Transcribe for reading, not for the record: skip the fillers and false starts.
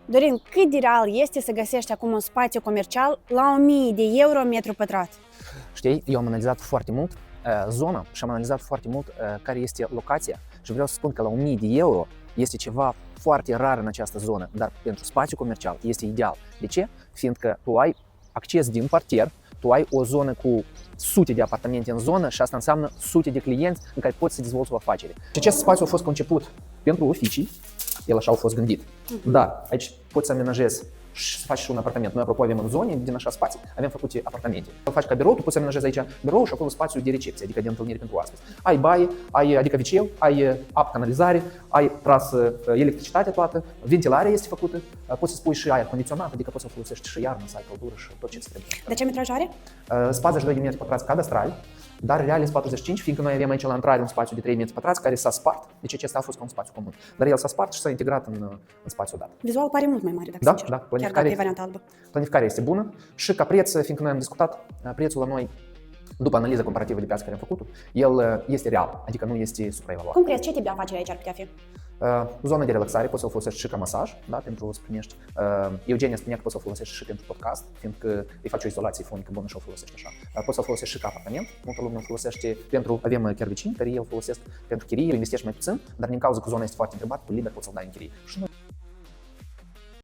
Dorin, cât de real este să găsești acum un spațiu comercial la 1000 de euro metru pătrat? Știi, eu am analizat foarte mult zona și am analizat foarte mult care este locația și vreau să spun că la 1000 de euro este ceva foarte rar în această zonă, dar pentru spațiu comercial este ideal. De ce? Fiindcă tu ai acces din parter, tu ai o zonă cu sute de apartamente în zonă și asta înseamnă sute de clienți în care poți să dezvolți o afacere. Și acest spațiu a fost conceput pentru oficii, el așa a fost gândit. Da, aici poți să amenajezi și să faci și un apartament. Noi, apropo, avem în zone din așa spații, avem făcute apartamente. Îl faci ca birou, tu poți să amenajezi aici birou și acolo spațiu de recepție, adică de întâlnire pentru oaspeți. Ai baie, adică wc, ai apă, canalizare, ai tras electricitate toată, ventilarea este făcută, poți să spui și aer condiționat, adică poți să folosești și iarnă, să ai căldură și tot ce îți trebuie. De ce metraj are? 42 de metri pătrați cadastrali, dar real este 45, fiindcă noi avem aici la intrare un spațiu de 3 metri pătrați care s-a spart, deci acesta a fost ca un spațiu comun. Dar el s-a spart și s-a integrat în spațiul dat. Vizual pare mult mai mare, dacă Da, sincer. da, Chiar dacă e varianta albă. Planificarea este bună și ca preț, fiindcă noi am discutat, prețul la noi, după analiza comparativă de piață care am făcut-o, el este real, adică nu este supraevaluat. Cum crezi, ce tip de afacere aici ar putea fi? Zona de relaxare poți să o folosești și ca masaj, da, pentru să primești. Eugenia spunea că poți să o folosești și pentru podcast, fiindcă îi faci o izolație fonică bună și o folosești așa. Poți să o folosești și ca apartament, multă lume o folosește pentru, avem chiar vecini care îi folosesc pentru chirie, investești mai puțin, dar din cauza că zona este foarte întrebată, tu liber poți să-l dai în chirie. Și noi